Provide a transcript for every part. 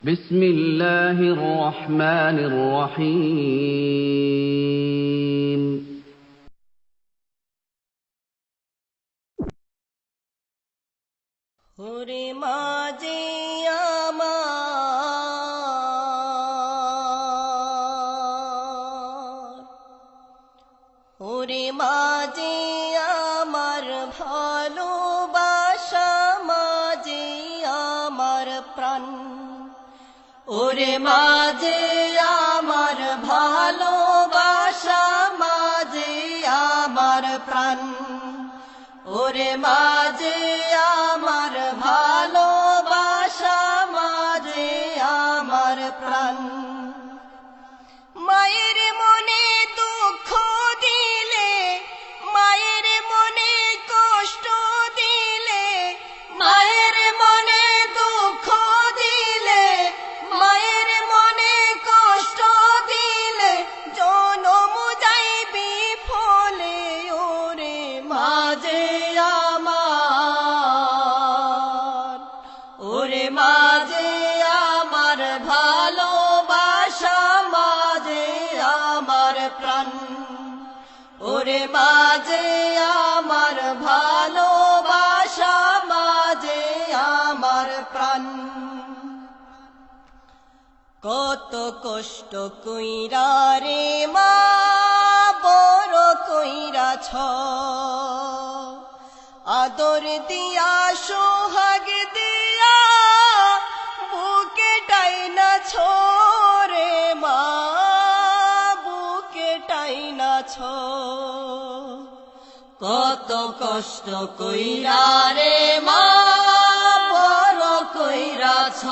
বিসমিল্লাহির রহমানির রহিম। ওরে মাঝে আমার, ওরে মাঝে আমার ভালোবাসা, মাঝে আমার প্রাণ, ওরে মাঝে আমার ভালোবাসা, মাঝে আমার প্রাণ, ওরে মাঝে আমার ভালোবাসা, মাঝে আমার প্রাণ। মায়ের মনে দুঃখ দিলে, মায়ের মনে কষ্ট দিলে, মায়ের মনে দুঃখ দিলে, মায়ের মনে কষ্ট দিলে, জনম যাইবি ফলে, ওরে মাঝে আমার, ওরে মাঝে আমার ভালোবাসা, মাঝে আমার প্রাণ, ওরে মাঝে আমার ভালোবাসা, মাঝে আমার প্রাণ। কত কষ্ট কইরা রে মা বড় কইরাছ, আদর দিয়া সোহাগ দিয়া বুকে টাইনাছ রে মা, বুকে টাইনাছ। কত কষ্ট কইরা রে মা বড় কইরাছ,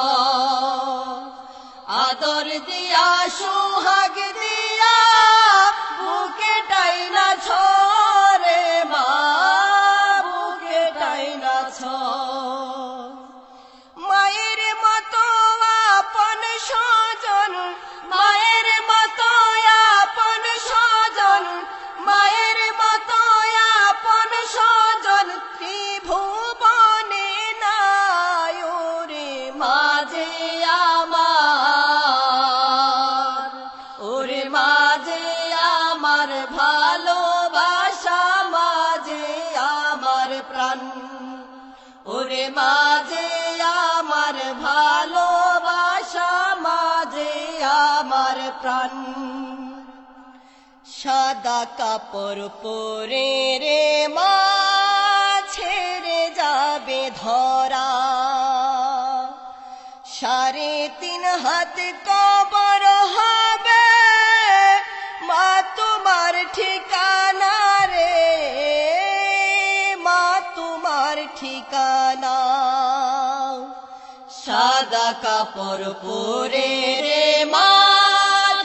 আদর দিয়া সোহাগ দিয়া বুকে টাইনাছ রে মা, বুকে টাইনাছ। মায়ের মতো আপন স্বজন, মায়ের মতো আপন স্বজন, মায়ের মতো আপন স্বজন ত্রিভুবনে নাই, ওরে মাঝে আমার, ওরে মাঝে আমার ভালোবাসা, মাঝে আমার প্রাণ, ওরে মাঝে আমার ভালোবাসা, মাঝে আমার প্রাণ। সাদা কাপড় পরে রে মা ছেড়ে যাবে ধরা, 3.5 হাত কবর হবে, মা তোমার ঠিকানা রে, মা তোমার ঠিকানা। সাদা কাপড় পরে রে মা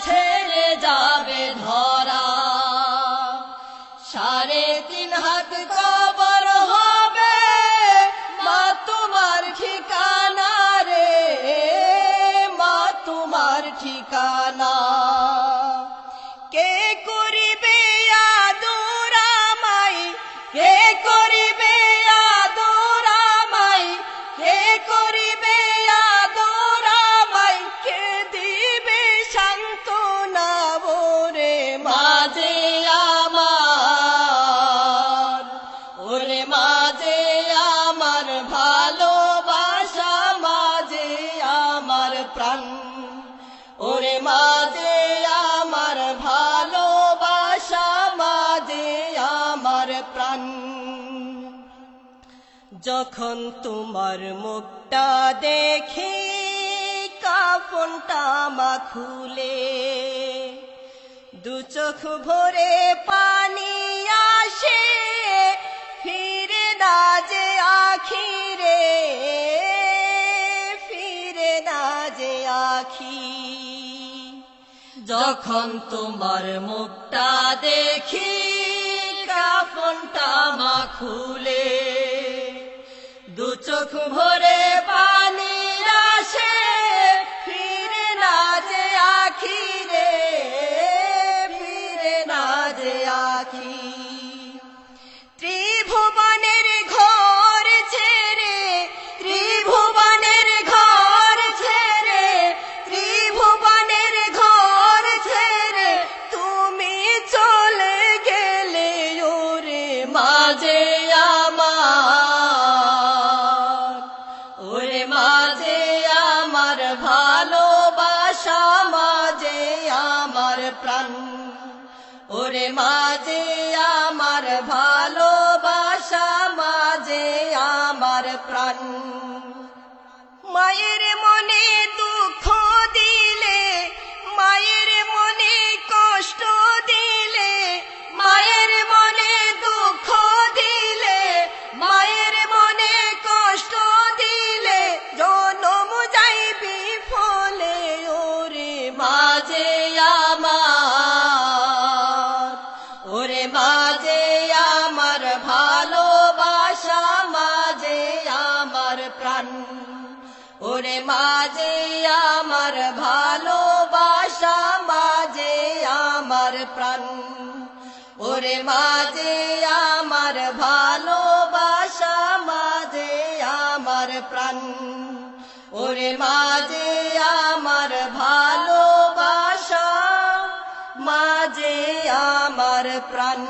ছেড়ে যাবে ধরা, 3.5 হাত কবর হবে, মা তোমার ঠিকানা রে, মা তোমার ঠিকানা। কে করিবে আদর আমায়, কে করিবে আদর আমায়, কে করিবে আদর আমায়, কে দিবে সান্ত্বনা, ওরে মাঝে আমার, ওরে মাঝে আমার ভালোবাসা, মাঝে আমার প্রাণ, ওরে মাঝে আমার ভালোবাসা, মাঝে আমার প্রাণ। যখন তোমার মুখটা দেখি কাফনটা মা খুলে, দু চোখ ভরে পানি আসে, ফিরে না যে আখি রে, ফিরে না যে আখি। যখন তোমার মুখটা দেখি কাফনটা মা খুলে, দু চোখ ভরে পানি আসে, ফিরে না যে আখি রে, ফিরে না যে আখি। ত্রিভুবনের ঘর ছেড়ে, ত্রিভুবনের ঘর ছেড়ে, ওরে মাঝে আমার ভালোবাসা মাঝে আমার প্রাণ ওরে মাঝে আমার ভালোবাসা মাঝে আমার প্রাণ ওরে মাঝে আমার ভালোবাসা মাঝে আমার প্রাণ